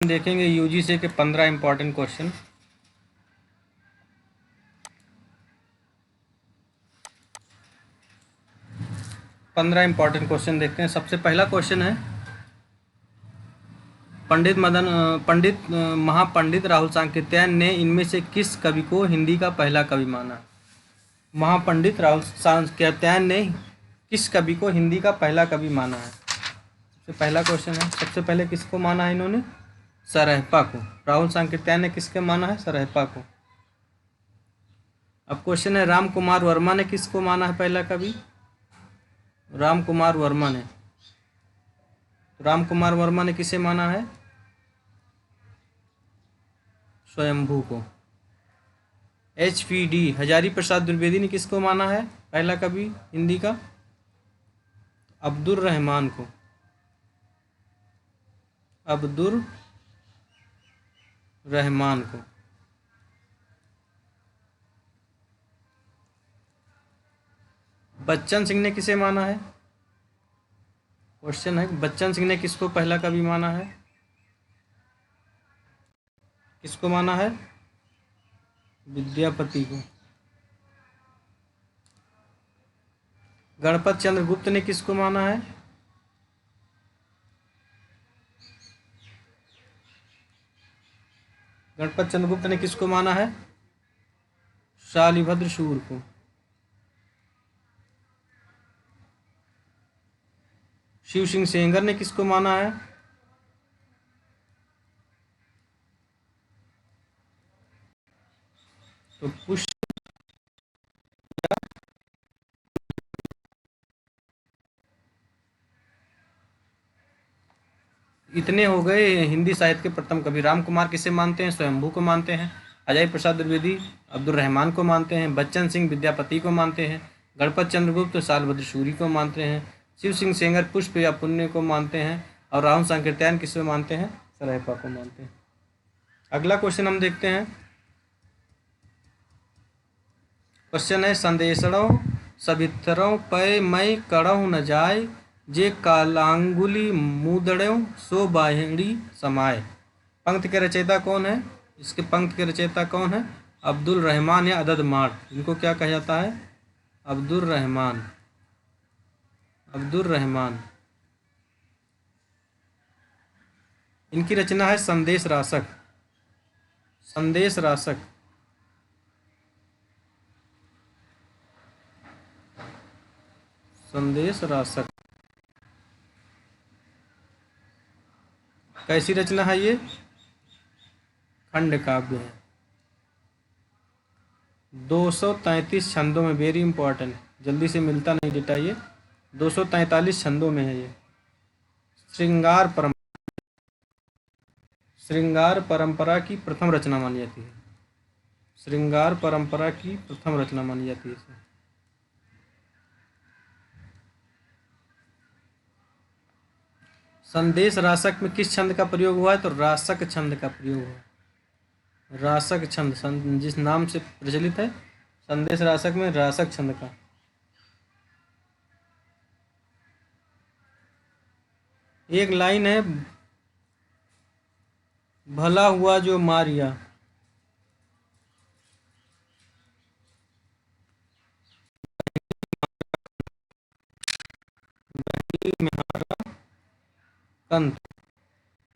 देखेंगे यूजीसी के 15 important question. देखते हैं। सबसे पहला क्वेश्चन है, पंडित महापंडित राहुल सांकृत्यायन ने इनमें से किस कवि को हिंदी का पहला कवि माना? महापंडित राहुल सांकृत्यायन ने किस कवि को हिंदी का पहला कवि माना है? सबसे पहला क्वेश्चन है। सबसे पहले किसको माना है इन्होंने? सरहपा को। राहुल सांकृत्यायन ने किसके माना है? सरहपा को। अब क्वेश्चन है, राम कुमार वर्मा ने किसको माना है पहला कवि? राम कुमार वर्मा ने। राम कुमार वर्मा ने किसे माना है? स्वयंभू को। HPD हजारी प्रसाद द्विवेदी ने किसको माना है पहला कवि हिंदी का? अब्दुल रहमान को। अब्दुल रहमान को। बच्चन सिंह ने किसे माना है? क्वेश्चन है, बच्चन सिंह ने किसको पहला कवि माना है? किसको माना है? विद्यापति को। गणपत चंद्र गुप्त ने किसको माना है? गणपत चंद्र गुप्त ने किसको माना है? शालिभद्र शूर को। शिव सिंह सेंगर ने किसको माना है? तो पुष्प। इतने हो गए हिंदी साहित्य के प्रथम कवि। राम कुमार किसे मानते हैं? स्वयंभू को मानते हैं। हजारी प्रसाद द्विवेदी अब्दुल रहमान को मानते हैं। बच्चन सिंह विद्यापति को मानते हैं। गणपत चंद्रगुप्त शालिभद्र शूरी को मानते हैं। शिव सिंह सेंगर पुष्प या पुण्य को मानते हैं। और राहुल सांकृत्यायन किसे मानते हैं? सरहपा को मानते हैं। अगला क्वेश्चन हम देखते हैं। क्वेश्चन है, संदेशड़ों सभितरों पै मई कड़हु न जाय, जे कालांगुली मुदड़ों सो बाहिड़ी समाय। पंक्ति के रचयिता कौन है? इसके पंक्ति के रचयिता कौन है? अब्दुल रहमान या अदद मार्ट। इनको क्या कहा जाता है? अब्दुल रहमान। अब्दुल रहमान। इनकी रचना है संदेश रासक। संदेश रासक। संदेश रासक। कैसी रचना है ये? खंड काव्य है। 233 छंदों में, वेरी इंपॉर्टेंट, जल्दी से मिलता नहीं डेटा ये। 243 छंदों में है ये। श्रृंगार परंपरा की प्रथम रचना मानी जाती है। श्रृंगार परंपरा की प्रथम रचना मानी जाती है इसे। संदेश रासक में किस छंद का प्रयोग हुआ है? तो रासक छंद का प्रयोग हुआ। रासक छंद जिस नाम से प्रचलित है, संदेश रासक में रासक छंद का। एक लाइन है, भला हुआ जो मारिया। कंत,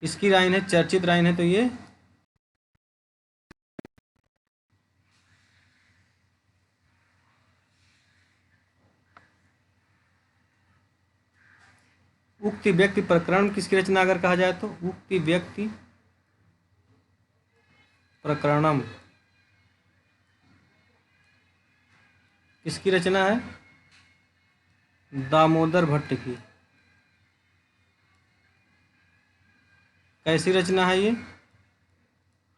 इसकी लाइन है, चर्चित लाइन है। तो ये उक्ति व्यक्ति प्रकरण किसकी रचना अगर कहा जाए तो? उक्ति व्यक्ति प्रकरणम किसकी रचना है? दामोदर भट्ट की। कैसी रचना है ये?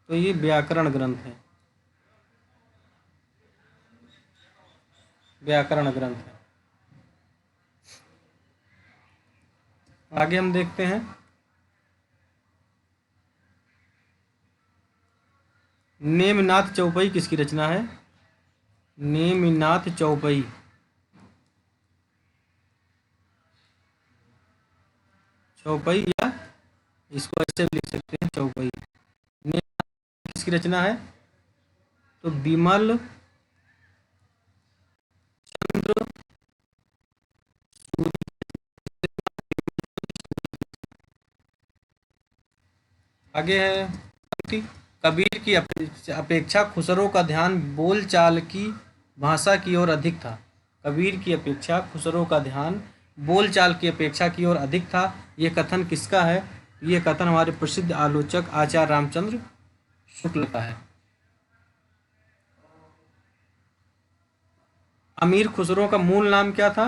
तो ये व्याकरण ग्रंथ है। व्याकरण ग्रंथ है। आगे हम देखते हैं, नेमिनाथ चौपई किसकी रचना है? नेमिनाथ चौपई। चौपई या इसको ऐसे भी लिख सकते हैं चौपई। किसकी रचना है? तो विमल चंद्र सूरी। आगे है पंक्ति, कबीर की अपेक्षा खुसरो का ध्यान बोलचाल की भाषा की ओर अधिक था। कबीर की अपेक्षा खुसरो का ध्यान बोलचाल की अपेक्षा की ओर अधिक था। ये कथन किसका है? ये कथन हमारे प्रसिद्ध आलोचक आचार्य रामचंद्र शुक्ल का है। अमीर खुसरो का मूल नाम क्या था?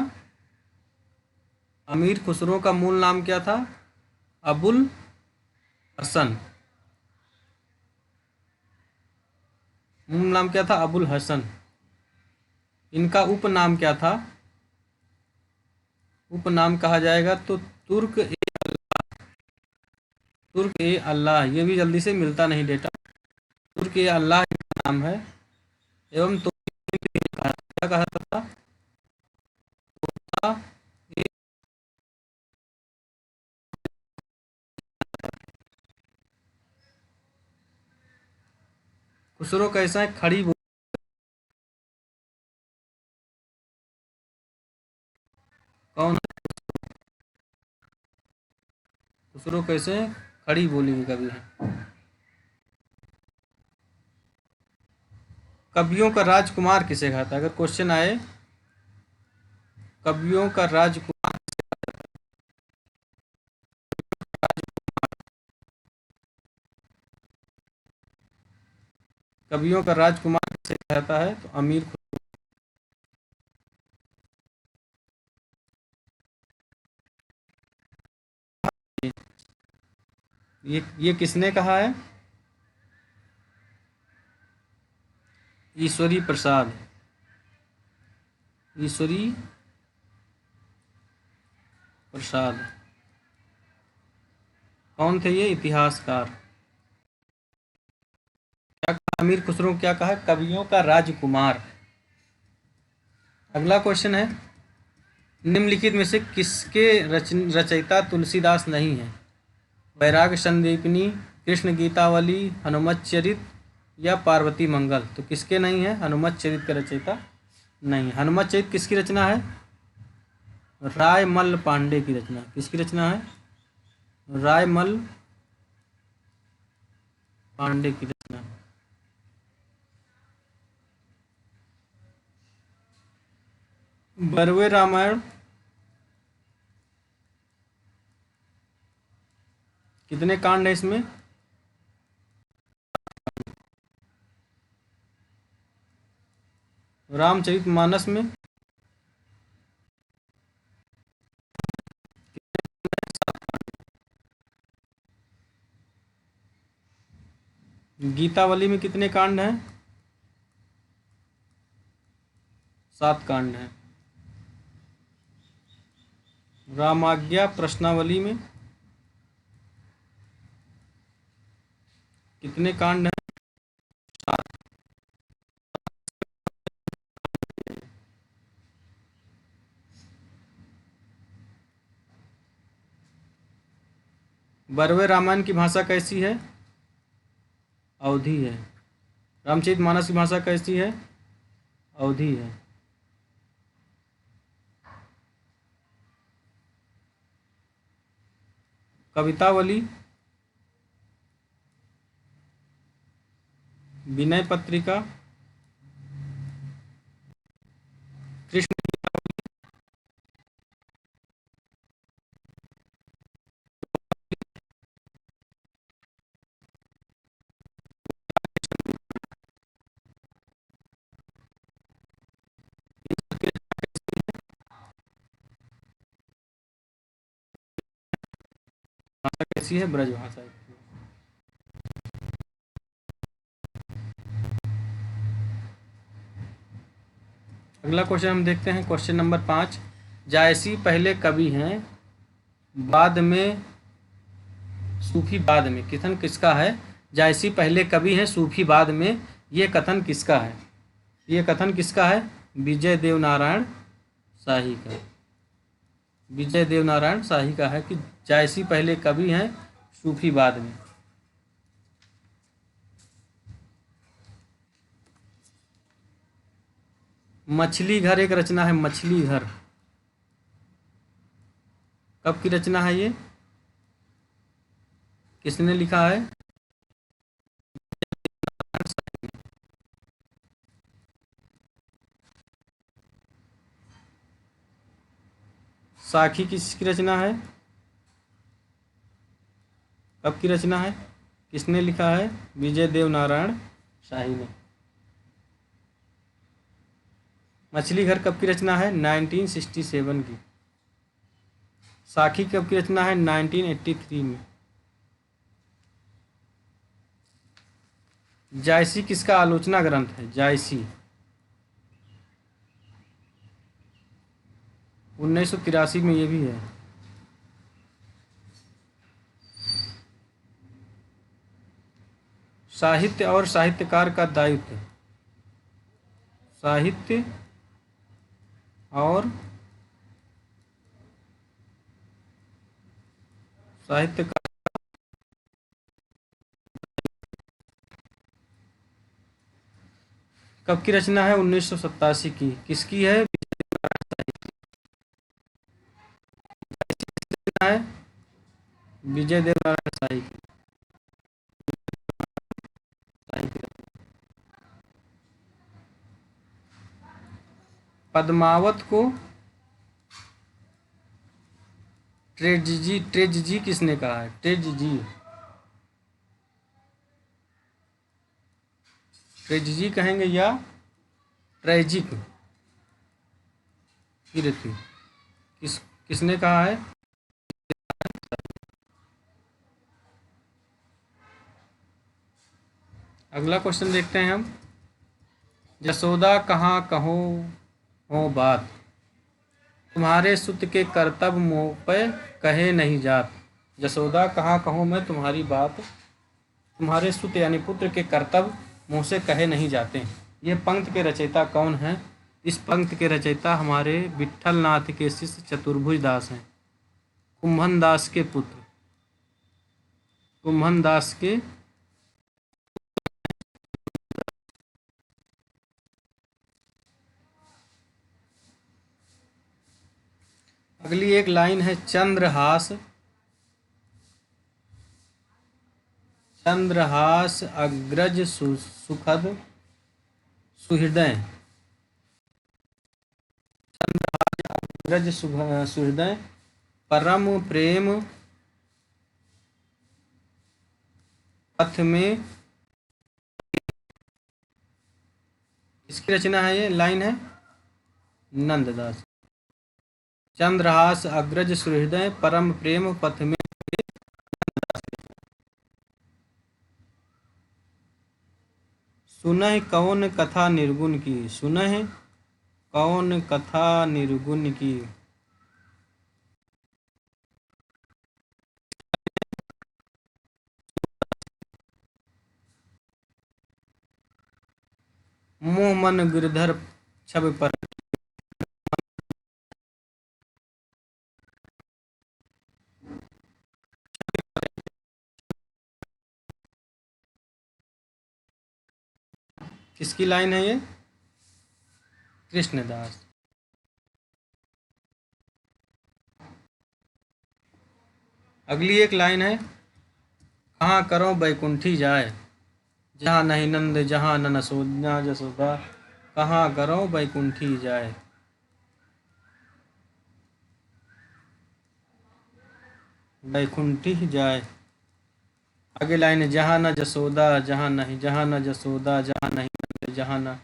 अमीर खुसरो का मूल नाम क्या था? अबुल हसन। मूल नाम क्या था? अबुल हसन। इनका उपनाम क्या था? उपनाम कहा जाएगा तो तुर्क ए अल्लाह। ये भी जल्दी से मिलता नहीं डेटा। तुर्क ए अल्लाह इनका नाम है। एवं तो क्या कहा था? तोता ए खुसरो कैसा है? खड़ी बोली। कौन है खुसरो? कैसे हैं? खड़ी बोली में कवि है। कवियों का राजकुमार किसे कहा था? अगर क्वेश्चन आए कवियों का राजकुमार, कवियों का राजकुमार किसे कहता है? तो अमीर खुसरो। ये किसने कहा है? ईश्वरी प्रसाद। ईश्वरी प्रसाद कौन थे? ये इतिहासकार। क्या कहा? अमीर खुसरो क्या कहा? कवियों का राजकुमार। अगला क्वेश्चन है, निम्नलिखित में से किसके रचयिता तुलसीदास नहीं है? वैराग्य संदीपनी, कृष्ण गीतावली, हनुमत चरित या पार्वती मंगल। तो किसके नहीं है? हनुमत चरित का रचयिता नहीं। हनुमत चरित किसकी रचना है? रायमल पांडे की रचना। किसकी रचना है? रायमल पांडे की रचना। बरवे रामायण कितने कांड है इसमें? रामचरितमानस में गीतावली में कितने कांड हैं? 7 कांड हैं। रामाज्ञा प्रश्नावली में कितने कांड हैं? 7। बरवे रामायण की भाषा कैसी है? अवधी है। रामचरितमानस की भाषा कैसी है? अवधी है। कवितावली, विनय पत्रिका, कृष्ण भाषा कैसी है? ब्रज भाषा। अगला क्वेश्चन हम देखते हैं, क्वेश्चन नंबर 5। जायसी पहले कवि हैं, बाद में सूफी बाद में। कथन किसका है? जायसी पहले कवि हैं, सूफी बाद में। ये कथन किसका है? ये कथन किसका है? विजय देव नारायण शाही का। विजय देव नारायण शाही का है कि जायसी पहले कवि हैं, सूफीवाद में। मछली घर एक रचना है, मछली घर कब की रचना है ये, किसने लिखा है? साखी किसकी रचना है, कब की रचना है, किसने लिखा है? विजय देव नारायण शाही ने। मछली घर कब की रचना है? 1967 की। साखी कब की रचना है? 1983 में। जायसी किसका आलोचना ग्रंथ है? जायसी 1983 में ये भी है। साहित्य और साहित्यकार का दायित्व, साहित्य और साहित्यकार कब की रचना है? 1987 की। किसकी है? है विजय देव नारायण शाही की। पद्मावत को ट्रेजडी किसने कहा है? ट्रेजडी कहेंगे या ट्रेजिक कीर्ति, किसने कहा है? अगला क्वेश्चन देखते हैं हम। जसोदा कहाँ कहो हो बात, तुम्हारे सुत के कर्तव्य मोह पे कहे नहीं जात। जसोदा कहाँ कहूँ मैं तुम्हारी बात, तुम्हारे सुत यानी पुत्र के कर्तव्य मुँह से कहे नहीं जाते। ये पंक्ति के रचयिता कौन हैं? इस पंक्ति के रचयिता हमारे विट्ठल नाथ के शिष्य चतुर्भुज दास हैं, कुंभन दास के पुत्र, कुंभन दास के। अगली एक लाइन है, चंद्रहास अग्रज सुखद सुहृदय, अग्रज सुहृदय परम प्रेम पथ में, इसकी रचना है, ये लाइन है नंददास। चंद्रहास अग्रज सुहृदय परम प्रेम पथ में। सुनह कौन कथा निर्गुण की, सुनह कौन कथा निर्गुण की। मोह मन गिरधर छवि पर, किसकी लाइन है ये? कृष्णदास। अगली एक लाइन है, कहाँ करो बैकुंठी जाए, जहाँ नहीं नंद जहाँ न जसोदा, कहाँ करो बैकुंठी जाए। बैकुंठी जाए। आगे लाइन है, जहाँ न जसोदा जहाँ नहीं, जहाँ न जसोदा जहाँ नहीं नंद जहाँ न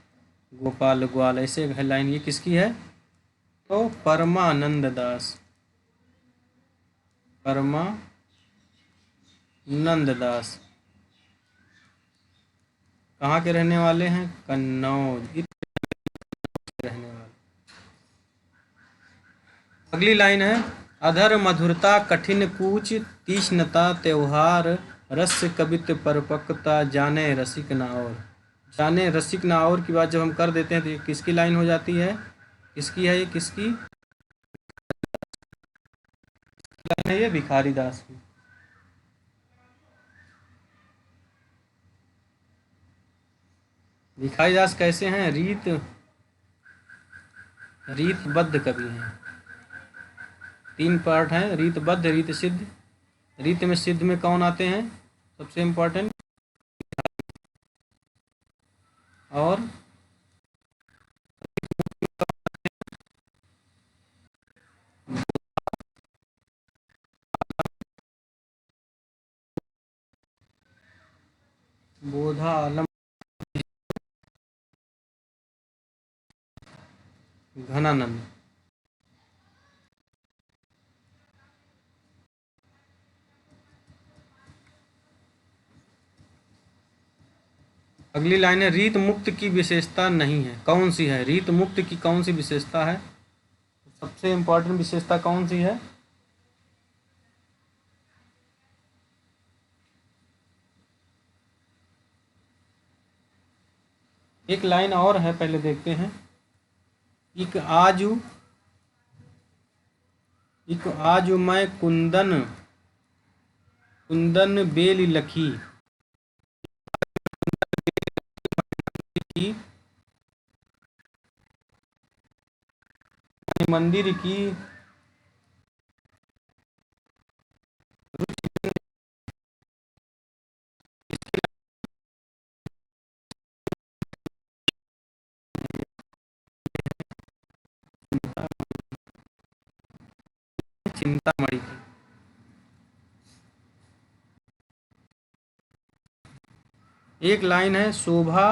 गोपाल ग्वाल। ऐसे है लाइन, ये किसकी है? तो परमानंद दास, परमानंद दास कहाँ के रहने वाले हैं? कन्नौज के रहने वाले। अगली लाइन है, अधर मधुरता कठिन कूच तीक्ष्णता त्योहार, रस कवित परिपक्वता जाने रसिक ना और। जाने रसिक ना और की बात जब हम कर देते हैं तो ये किसकी लाइन हो जाती है? किसकी है ये? किसकी लाइन है ये? भिखारी दास की। भिखारी दास कैसे हैं? रीतबद्ध कवि हैं। 3 पार्ट हैं, रीतबद्ध, रीत सिद्ध। रीत में सिद्ध में कौन आते हैं सबसे इम्पोर्टेंट? और बोधा आलम, घनानंद। अगली लाइन है, रीत मुक्त की विशेषता नहीं है, कौन सी है? रीत मुक्त की कौन सी विशेषता है? सबसे इम्पोर्टेंट विशेषता कौन सी है? एक लाइन और है, पहले देखते हैं। इक आजू मैं कुंदन कुंदन बेल लखी की मंदिर की चिंतामणि की। एक लाइन है, शोभा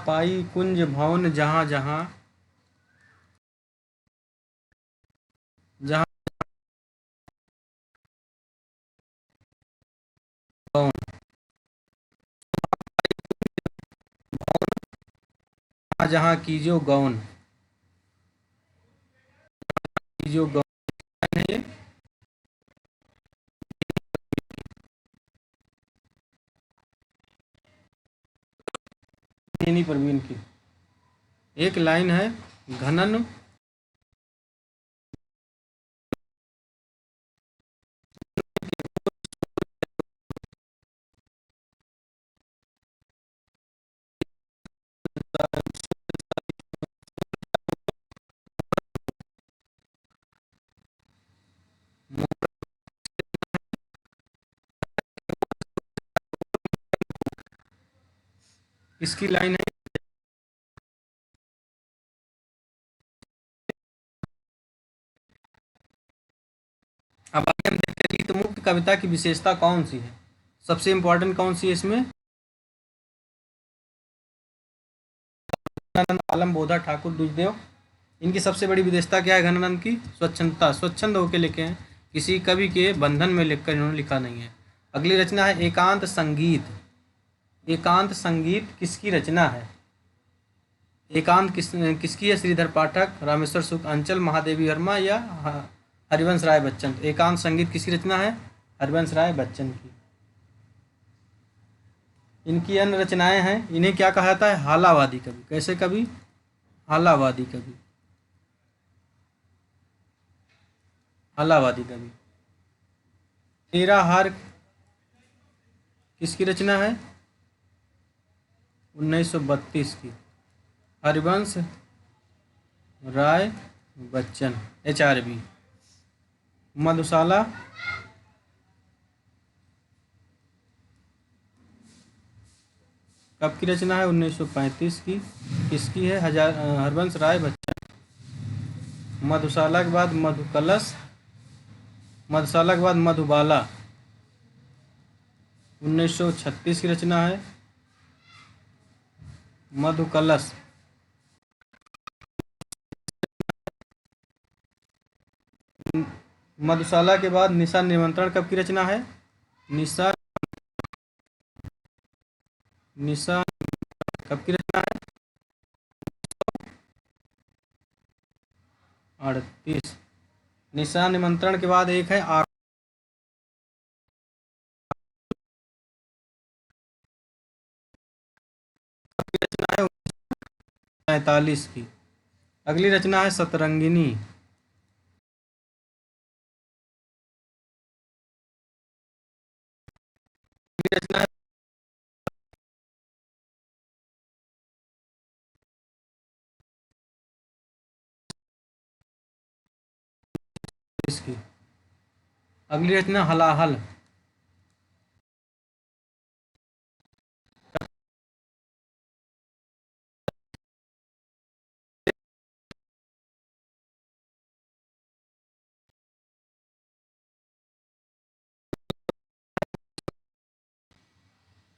पाई कुंज भवन जहाँ जहाँ जहाँ गौन, जहाँ जहाँ की जो गौन है ये नैनी परवीन की। एक लाइन है, घनन इसकी लाइन है। अब आगे हम देखते हैं, रीत मुक्त कविता की विशेषता कौन सी है? सबसे इम्पोर्टेंट कौन सी है इसमें? घनानंद, आलम, बोधा, ठाकुर, दुजदेव। इनकी सबसे बड़ी विशेषता क्या है? घनानंद की स्वच्छंदता, स्वच्छंद होकर लिखे हैं, किसी कवि के बंधन में लिखकर इन्होंने लिखा नहीं है। अगली रचना है, एकांत संगीत। एकांत संगीत किसकी रचना है? एकांत किसकी है? श्रीधर पाठक, रामेश्वर शुक्ल, अंचल, महादेवी वर्मा या हरिवंश राय बच्चन। एकांत संगीत किसकी रचना है? हरिवंश राय बच्चन की। इनकी अन्य रचनाएं हैं, इन्हें क्या कहा जाता है? हालावादी कवि। कैसे कवि? हालावादी कवि। हालावादी कवि। तेरा हार किसकी रचना है? 1932 की, हरिवंश राय बच्चन, HRB। मधुशाला कब की रचना है? 1935 की। किसकी है? हरिवंश राय बच्चन। मधुशाला के बाद मधुकलश, मधुशाला के बाद मधुबाला, 1936 की रचना है। मधुकलश, मधुशाला के बाद निशा निमंत्रण कब की रचना है? निशा निशा कब की रचना है? 38। निशा निमंत्रण के बाद एक है रचना है 1945 की। अगली रचना है सतरंगिनी। इसकी। अगली रचना हलाहल।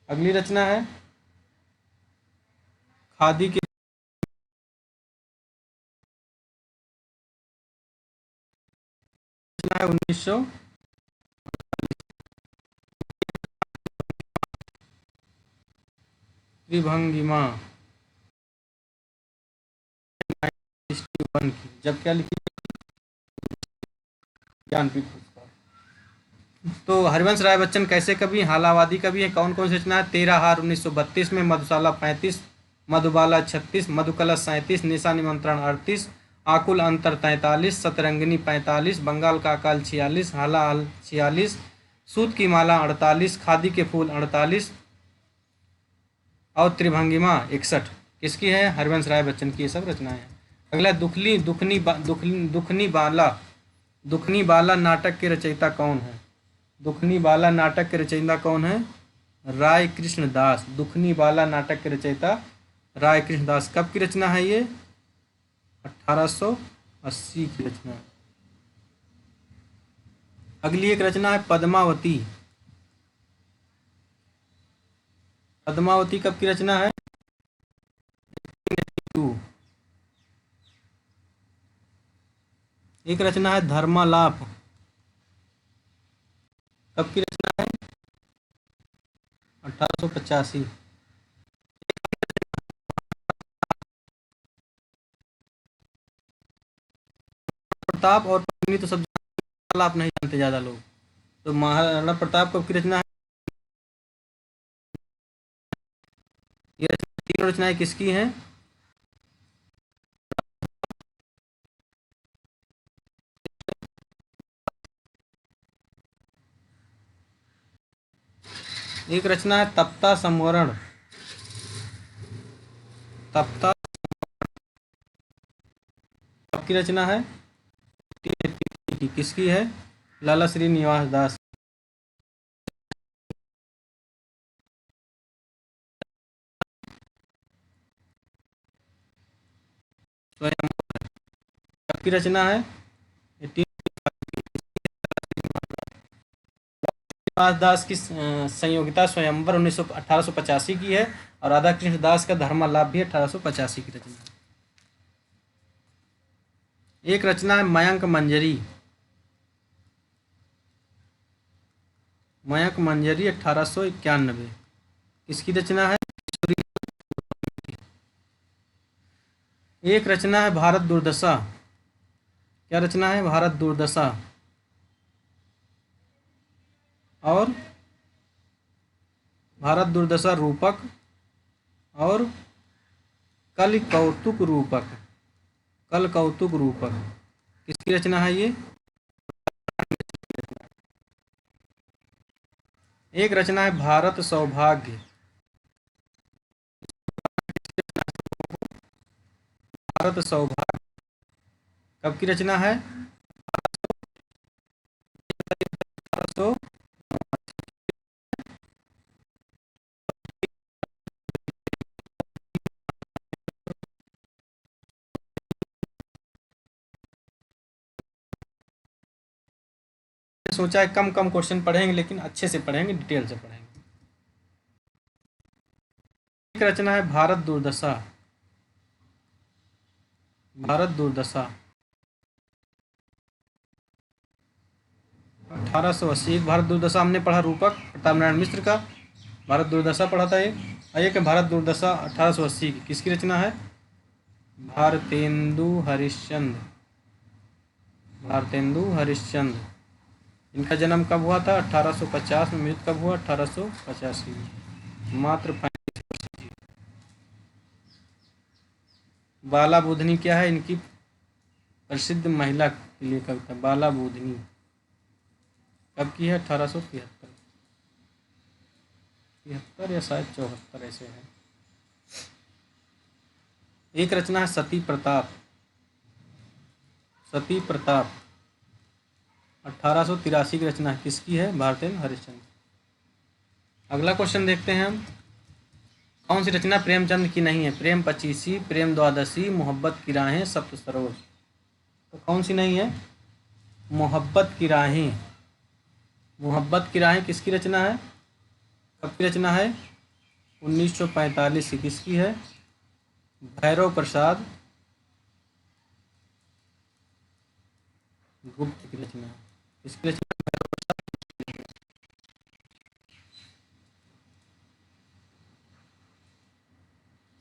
अगली रचना है खादी की। रचना है 1900। त्रिभंगिमा 1961 की। जब क्या लिखी? ज्ञानपीठ पुरस्कार। तो हरिवंश राय बच्चन कैसे कवि, हालावादी कवि है। कौन कौन सी रचना है? तेरा हार 1932 में, मधुशाला 35, मधुबाला 36, मधुकलश 37, निशा निमंत्रण 38, आकुल अंतर 43, सतरंगिनी 45, बंगाल का अकाल 46, हालाहल 46, सूत की माला 48, खादी के फूल 48 और त्रिभंगिमा 61 किसकी है? हरिवंश राय बच्चन की ये सब रचनाएं हैं। अगला दुखनी बाला नाटक के रचयिता कौन है? दुखनी बाला नाटक के रचयिता कौन है? राय कृष्ण दास। दुखनी बाला नाटक के रचयिता राय कृष्ण दास। कब की रचना है ये? 1880 की रचना है। अगली एक रचना है पद्मावती। पद्मावती कब की रचना है? 2। एक रचना है धर्मालाप। कब की रचना है? 1885। प्रताप और पत्नी तो सब आप नहीं जानते ज़्यादा लोग। तो महाराणा प्रताप कब की रचना है? ये तीनों रचनाएं किसकी हैं? एक रचना है तप्ता संवरण। तप्ता कब की रचना है? किसकी है? लाला श्रीनिवास दास। स्वयं कब की रचना है? श्रीनिवास दास की संयोगिता स्वयंवर 1885 की है और राधा कृष्ण दास का धर्मालाप भी 1885 की रचना है। एक रचना है मयंक मंजरी। मयंक मंजरी 1891 किसकी रचना है? एक रचना है भारत दुर्दशा। क्या रचना है? भारत दुर्दशा। और भारत दुर्दशा रूपक और कल कौतुक रूपक। कल कौतुक रूपक किसकी रचना है ये? एक रचना है भारत सौभाग्य। भारत सौभाग्य कब की रचना है? तो सोचा है कम कम क्वेश्चन पढ़ेंगे लेकिन अच्छे से पढ़ेंगे, डिटेल से पढ़ेंगे। एक रचना है भारत दुर्दशा। भारत दुर्दशा 1880। एक भारत दुर्दशा हमने पढ़ा रूपक प्रताप नारायण मिश्र का, भारत दुर्दशा पढ़ा था ये। एक भारत दुर्दशा 1880 की किसकी रचना है? भारतेंदु हरिश्चंद्र। भारतेंदु हरिश्चंद्र। इनका जन्म कब हुआ था? 1850 में। मृत्यु कब हुआ? 1885 में। मात्र 35 वर्ष की। बाला बुधनी क्या है? इनकी प्रसिद्ध महिला के लिए कविता बाला बुधनी कब की है? 1873 तिहत्तर या शायद 74 ऐसे है। एक रचना है सती प्रताप। सती प्रताप 1883 की रचना किसकी है? भारतेंद्र हरिश्चंद्र। अगला क्वेश्चन देखते हैं हम। कौन सी रचना प्रेमचंद की नहीं है? प्रेम पचीसी, प्रेम द्वादशी, मोहब्बत की राहें, सप्त सरोज। तो कौन सी नहीं है? मोहब्बत की राहें। मोहब्बत की राहें किसकी रचना है? कब की रचना है? 1945 की। किसकी है? भैरव प्रसाद गुप्त की रचना है। किसकी रचना?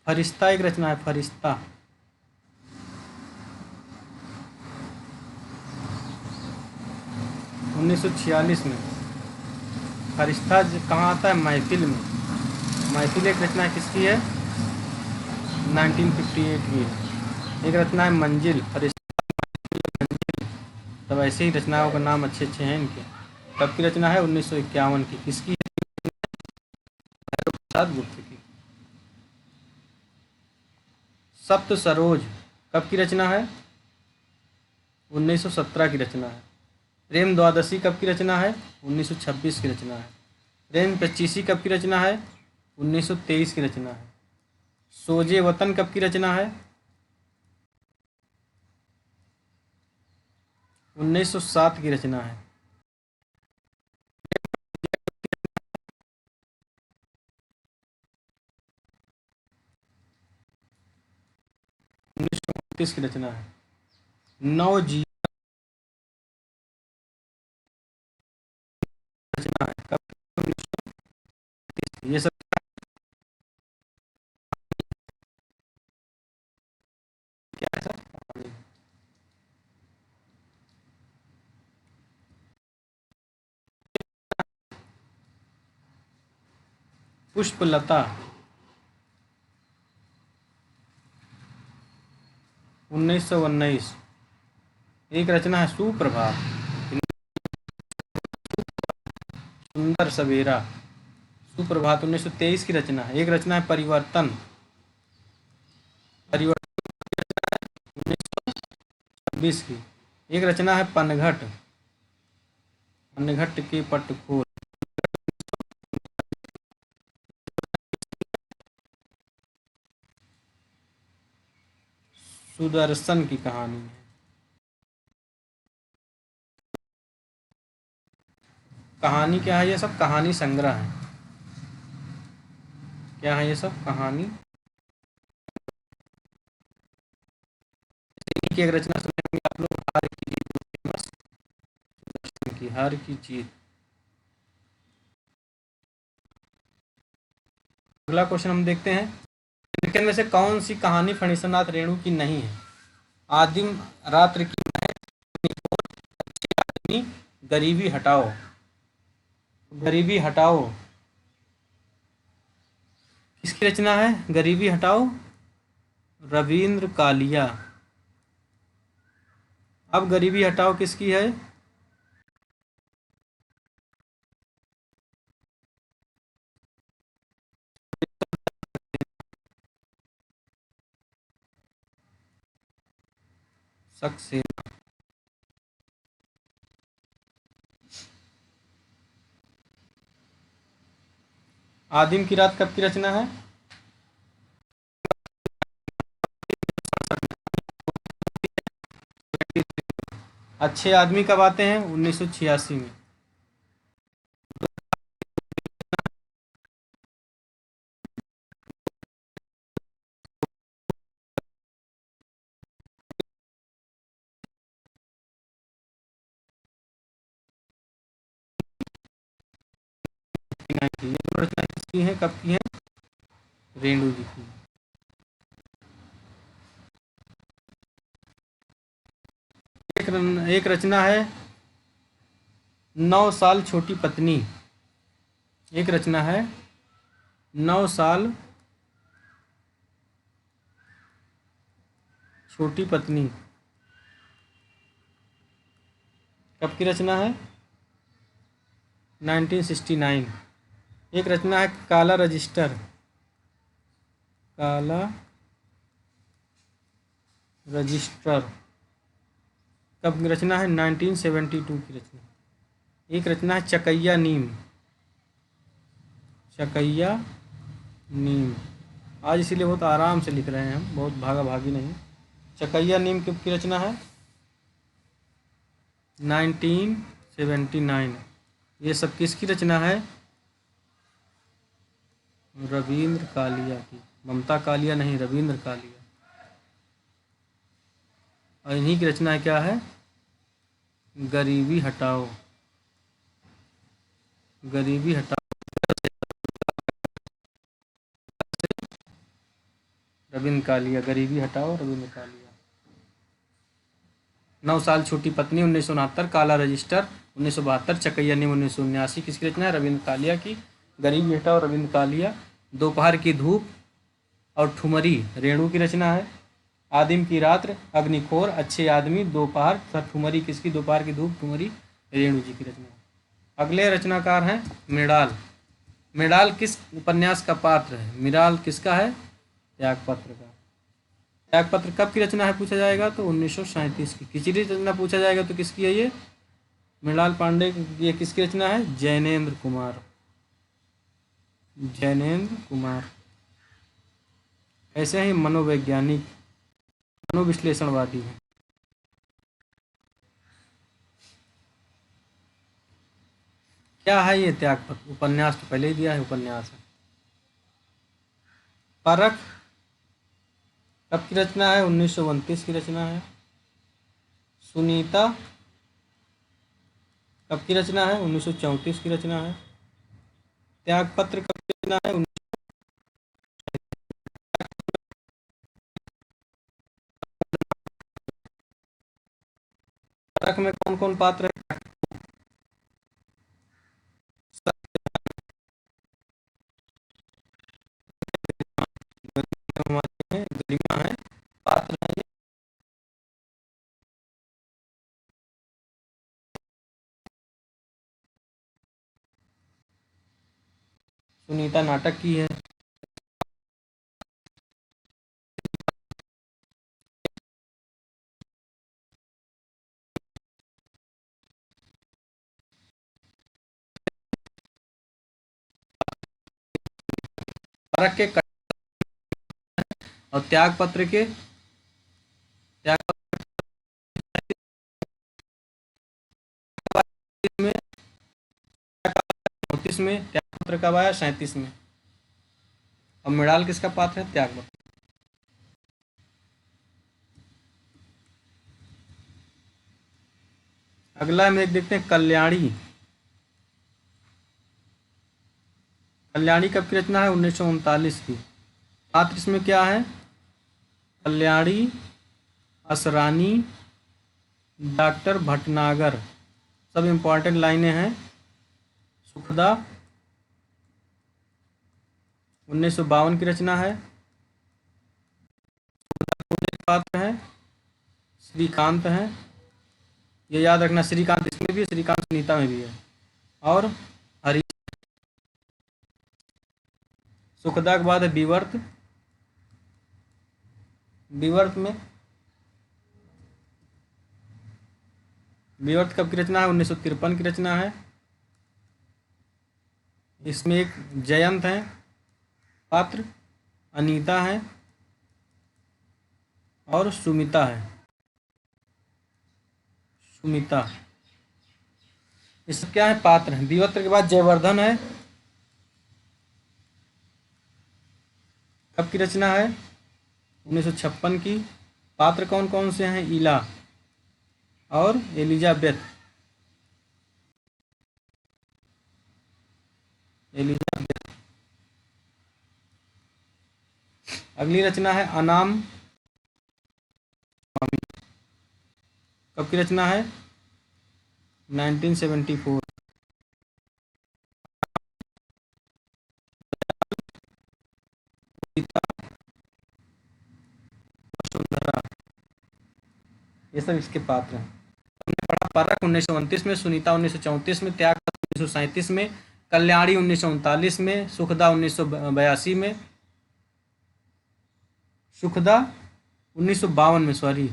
फरिश्ता एक रचना है, फरिश्ता। 1946 में। फरिश्ता कहाँ आता है? महफिल में। महफिल एक रचना किसकी है? 1958 की है। एक रचना है मंजिल, फरिश्ता, मंजिल। तब ऐसे ही रचनाओं का नाम अच्छे अच्छे हैं इनके। कब की रचना है? 1951 की। किसकी है? प्रसाद गुप्त की। सप्त सरोज कब की रचना है? 1917 की रचना है। प्रेम द्वादशी कब की रचना है? 1926 की रचना है। प्रेम पच्चीसी कब की रचना है? 1923 की रचना है। सोजे वतन कब की रचना है? 1907 की रचना है। 1929 की रचना है। नवजी रचना है कब? 1930। ये सब क्या है सर? पुष्पलता 1919। एक रचना है सुप्रभात। सुंदर सवेरा। सुप्रभात 1923 की रचना है। एक रचना है परिवर्तन। परिवर्तन 1926 की। एक रचना है पनघट। पनघट के पट खोल। सुदर्शन की कहानी है। कहानी क्या है? ये सब कहानी संग्रह है। क्या है ये सब? कहानी की एक रचना सुनेंगे आप लोग, हार की जीत। फेमस की हार की जीत। अगला क्वेश्चन हम देखते हैं। निम्नलिखित में से कौन सी कहानी फणीश्वरनाथ रेणु की नहीं है? आदिम, रात्र की महक, अच्छे आदमी, गरीबी हटाओ। गरीबी हटाओ किसकी रचना है? गरीबी हटाओ रविंद्र कालिया। अब गरीबी हटाओ किसकी है? सक्सेना। आदिम की रात कब की रचना है? अच्छे आदमी कब आते हैं? 1986 में। ये दोनों रचना किसकी हैं? कब की हैं? रेणु जी की। एक रचना है 9 साल छोटी पत्नी। एक रचना है 9 साल छोटी पत्नी। कब की रचना है? 1969। एक रचना है काला रजिस्टर। काला रजिस्टर कब की रचना है? 1972 की रचना। एक रचना है चकैया नीम। चकैया नीम। आज इसीलिए बहुत आराम से लिख रहे हैं हम, बहुत भागा भागी नहीं। चकैया नीम कब की रचना है? 1979। ये सब किसकी रचना है? रविंद्र कालिया की। ममता कालिया नहीं, रविंद्र कालिया। और इन्हीं की रचना है, क्या है? गरीबी हटाओ। गरीबी हटाओ, रविंद्र कालिया। गरीबी हटाओ, रविंद्र कालिया। 9 साल छोटी पत्नी 1969, काला रजिस्टर 1972, चकैया नीम 1979 किसकी रचना है? रविंद्र कालिया की। गरीबी हटाओ, रविंद्र कालिया। दोपहर की धूप और ठुमरी रेणु की रचना है। आदिम की रात्र, अग्निखोर, अच्छे आदमी, दोपहर तथा ठुमरी किसकी? दोपहर की धूप, ठुमरी रेणु जी की रचना है। अगले रचनाकार हैं मृणाल। मृणाल किस उपन्यास का पात्र है? मृणाल किसका है? त्यागपत्र का। त्यागपत्र कब की रचना है पूछा जाएगा तो 1937 की। खिचड़ी रचना पूछा जाएगा तो किसकी है ये? मृणाल पांडे। ये किसकी रचना है? जैनेन्द्र कुमार। जैनेन्द्र कुमार। ऐसे ही मनोवैज्ञानिक, मनोविश्लेषणवादी हैं। क्या है ये त्यागपत्र? उपन्यास तो पहले ही दिया है, उपन्यास है। परख कब की रचना है? 1929 की रचना है। सुनीता कब की रचना है? 1934 की रचना है। त्यागपत्र कब की रचना है? परख में कौन कौन पात्र है? गरिमा है, पात्र है। सुनीता नाटक की है। परख के और त्यागपत्र के, त्यागपत्र में 34 में, त्यागपत्र कब आया? 37 में। और मृणाल किसका पात्र है? त्यागपत्र। अगला हम एक देखते हैं कल्याणी। कल्याणी कब की रचना है? 1939 की। पात्र इसमें क्या है? कल्याणी, असरानी, डॉक्टर भटनागर। सब इम्पोर्टेंट लाइनें हैं। सुखदा 1952 की रचना है। पात्र है श्रीकांत है। ये याद रखना, श्रीकांत इसमें भी है, श्रीकांत सुनीता में भी है। और हरी। सुखदा के बाद है विवर्त। विवर्त में, विवर्त कब की रचना है? 1953 की रचना है। इसमें एक जयंत है पात्र, अनीता है और सुमिता है। सुमिता, इसमें क्या है? पात्र है। विवर्त के बाद जयवर्धन है। कब की रचना है? 1956 की। पात्र कौन कौन से हैं? इला और एलिजाबेथ। एलिजाबेथ। अगली रचना है अनाम। कब की रचना है? 1974। ये सब इसके पात्र हैं। परख 1929 में, सुनीता 1934 में, त्याग 1937 में, कल्याणी 1939 में, सुखदा 1982 में, सुखदा 1952 में, सॉरी,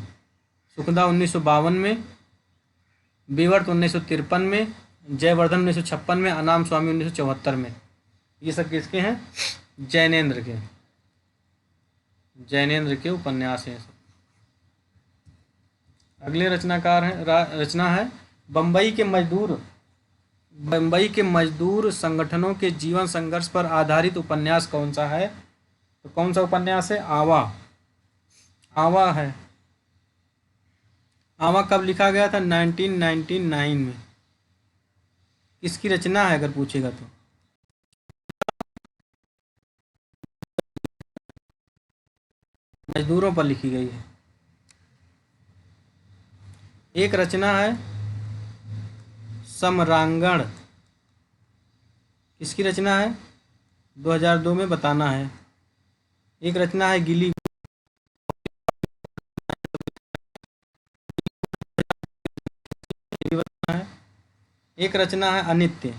सुखदा 1952 में, विवर्त 1953 में, जयवर्धन 1956 में, अनाम स्वामी 1974 में। ये सब किसके हैं? जैनेन्द्र के, जैनेन्द्र के उपन्यास हैं सब। अगले रचनाकार हैं, रचना है बम्बई के मजदूर संगठनों के जीवन संघर्ष पर आधारित उपन्यास कौन सा है? तो कौन सा उपन्यास है? आवा। आवा है। आवा कब लिखा गया था? 1999 में। किसकी रचना है अगर पूछेगा तो? मजदूरों पर लिखी गई है। एक रचना है समरांगण, किसकी रचना है? 2002 में बताना है। एक रचना है गिली, बताना है। एक रचना है अनित्य,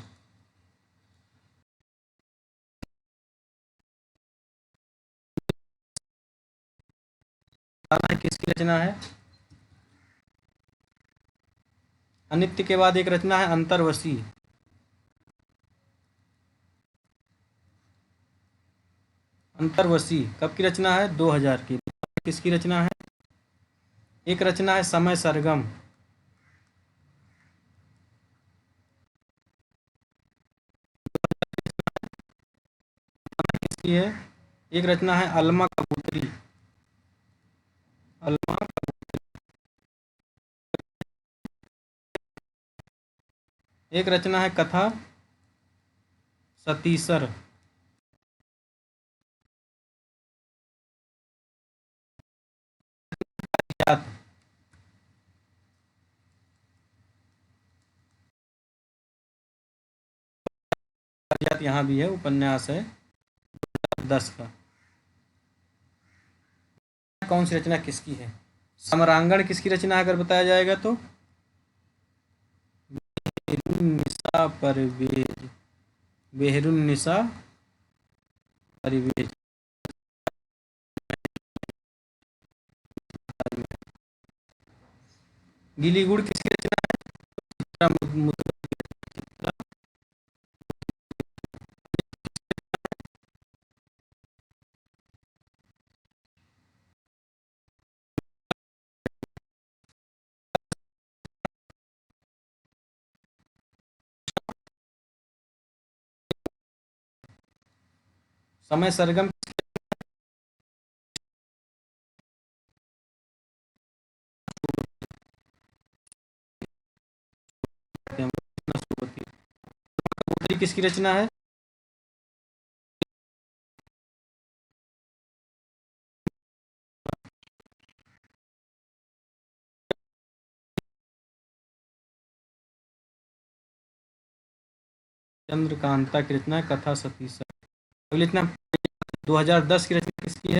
बताना है किसकी रचना है? अनित्य के बाद एक रचना है अंतर्वशी। अंतर्वशी कब की रचना है? 2000 की। किसकी रचना है? एक रचना है समय सरगम, किसकी है? एक रचना है अलमा कबूतरी, अलमा। एक रचना है कथा सतीसर, यहाँ भी है, उपन्यास है 10 का। कौन सी रचना किसकी है? समरांगण किसकी रचना है अगर बताया जाएगा तो? बेहरुन्निसा परवेज, बेहरुन्निसा परवेज। गीली गुड़ किसकी रचना है? समय सरगम किसकी रचना है? चंद्रकांता की रचना है कथा सतीसा। अगली रचना 2010 की रचना किसकी है?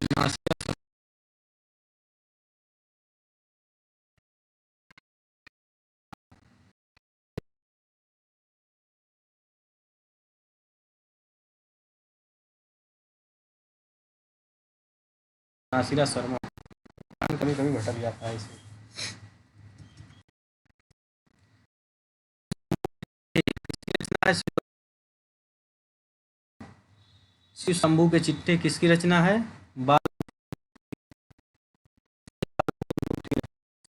नासिका। नासिरा शर्मा। कभी कभी भटक जाता है इसे। शिव शंभू के चिट्ठे किसकी रचना है? बाल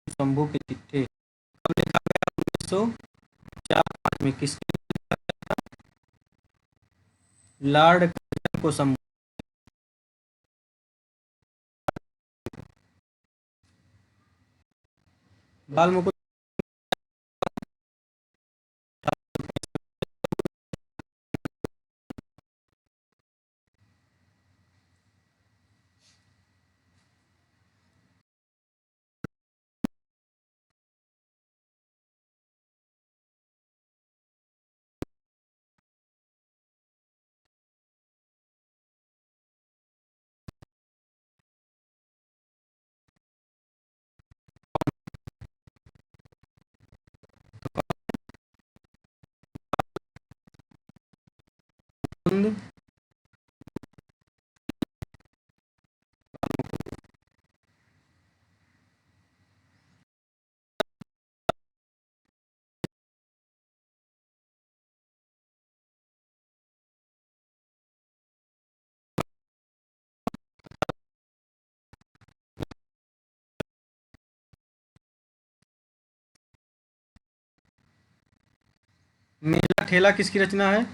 शंभू के चिट्ठे कब लिखा गया? 1904 में। किसकी? लॉर्ड कर्जन को संबोधित। बाल मुकुंद मेला ठेला किसकी रचना है?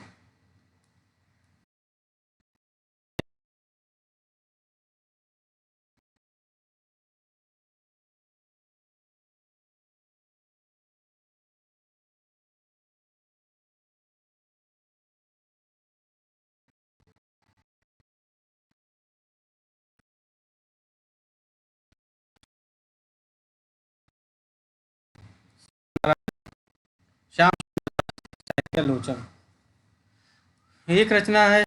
श्याम लोचन। एक रचना है